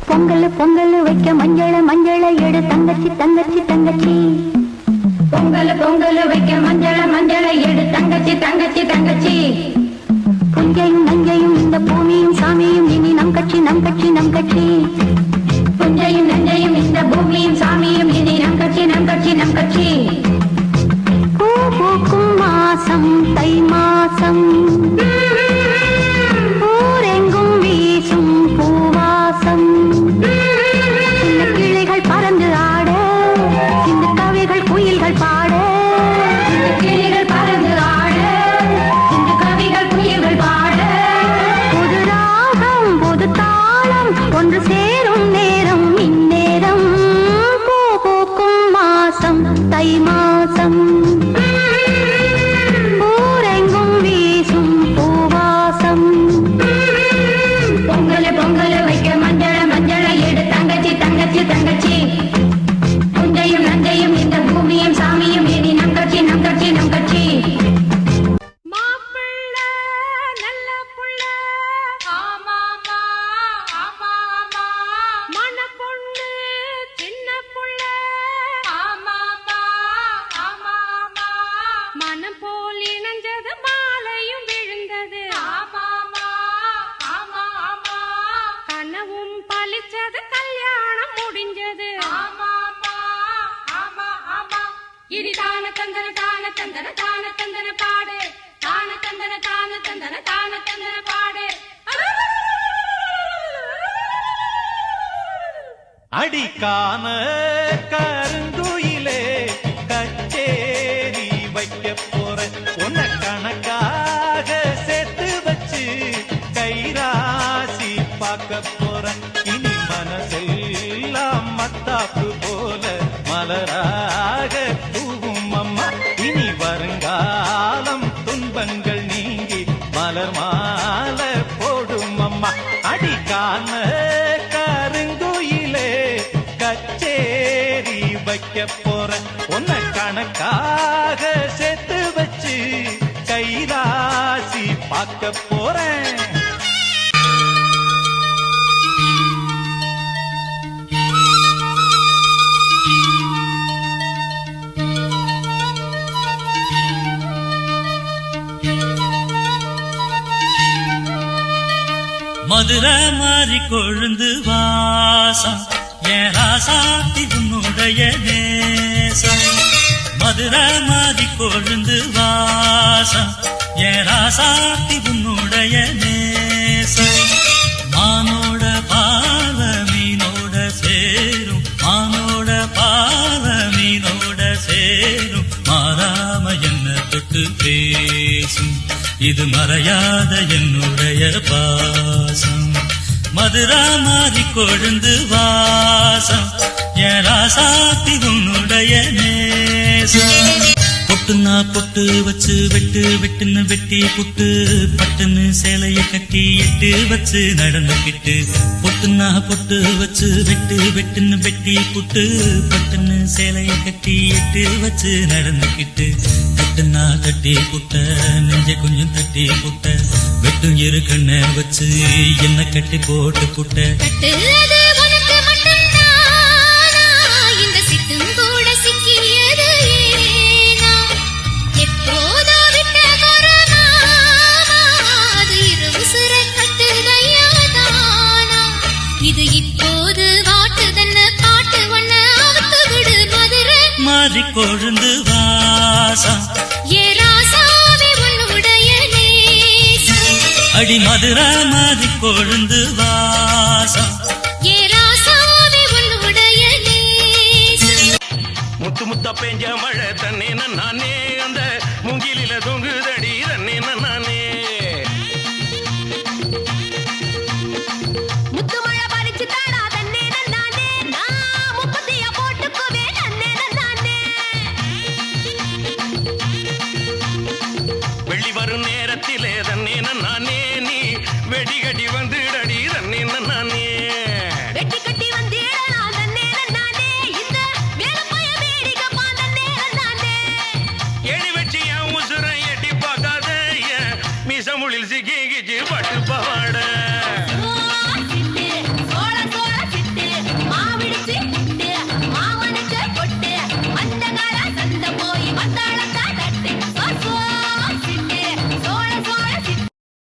பொங்கல் பொங்கல் வைக்க மஞ்சள மஞ்சள எடு தங்கச்சி தங்கச்சி தங்கச்சி. பொங்கல் பொங்கல் வைக்க மஞ்சள மஞ்சள எடு தங்கச்சி தங்கச்சி தங்கச்சி. புஞ்சையும் நஞ்சையும் இந்த பூமியும் சாமியும் இனி நம் கட்சி நம் கட்சி நம் கட்சி. புஞ்சையும் நஞ்சையும் இந்த பூமியும் சாமியும் இனி நம் கட்சி நம் கட்சி நம் கட்சி. பூ பூக்கும் மாசம் தை மாசம் ஊரெங்கும் வீசும் பூவாசம். சின்ன கிளைகள் பறந்து ஆட சின்ன கவிகள் குயில்கள் பாட. கிளிகள் பறந்து ஆட சிந்து கவிகள் குயில்கள் பாட. புது ராகம் புது தாளம் ஒன்று சேரும் நேரம் இந்நேரம். பூ பூக்கும் மாசம் தை மாசம் ஊரெங்கும் வீசும் பூவாசம். பொங்கல் பொங்கல் வைக்க மஞ்சள மஞ்சள எடு தங்கச்சி தங்கச்சி தங்கச்சி. புஞ்சையும் நஞ்சையும் இந்த பூமியும் சாமியும் இனி நம் கட்சி நம் கட்சி நம் கட்சி. மாப்பிள்ள நல்ல புள்ள ஆமாமா ஆமாமா. மணப்பொண்ணு சின்ன புள்ள ஆமாமா ஆமாமா. மனம் போல் இணைஞ்சது மாலையும் விழுந்தது ஆமாமா ஆமாமா. கனவும் பலிச்சது கல்யாணம் முடிஞ்சது ஆமாமா ஆமா ஆமா. இனி தான தந்தன தான தந்தன தான தந்தன பாடு. தான தந்தன தான தந்தன தான தந்தன பாடு. அடிக்கான கருங்குயிலே கச்சேரி வைக்க போற உன்னை கணக்காக சேர்த்து வச்சு கைராசி பார்க்க போற. இனி மனசெல்லாம் மத்தாப்பு போல மலராக தூவும் அம்மா. இனி வருங்காலம் துன்பங்கள் நீங்கி மலர் மாலை போடும் அம்மா. அடிக்கான கருங்குயிலே கச்சேரி வைக்க போற உன்னை கணக்காக சேர்த்து வச்சு கைராசி பார்க்க போறேன். மதுரை மாறி கொழுந்து வாசம் என் ராசாத்தி உன்னுடைய நேசம். மதுரை மாறி கொழுந்து வாசம் என் ராசாத்தி உன்னுடைய நேசம். மானோட பாவ மீனோட சேரும் மானோட பாவ மீனோட சேரும். மாறாம என்ன தொட்டு பேசும் இது மறையாத என்னுடைய பாசம். மதுரா மாறி கொழுந்து வாசம் என் ராசாத்தி உன்னுடைய நேசம். பொட்டுனா பொட்டு வச்சு வெட்டு வெட்டுன்னு வெட்டி புட்டு பட்டுன்னு சேலைய கட்டி எட்டு வச்சு நடந்துக்கிட்டு. பொட்டுனா பொட்டு வச்சு வெட்டு வெட்டுன்னு வெட்டி புட்டு பட்டுன்னு சேலைய கட்டி எட்டு வச்சு நடந்துக்கிட்டு. தட்டுனா தட்டி புட்ட நெஞ்ச கொஞ்சம் தட்டி புட்ட வெட்டும் இரு கண்ண வச்சு என்ன கட்டி போட்டு புட்ட. மாறி கொழுந்து வாசம் அடி மதுரா மாறி கொழுந்து வாசம். முத்து முத்த பெஞ்ச மழை தண்ணி நானே அந்த மூங்கிலில தொங்குதடி தண்ணி நானே. வெள்ளி வரும் நேரத்திலே தண்ணி நானே நீ வெடிகடி வந்துடடி தண்ணி நானே. வெட்டி கட்டி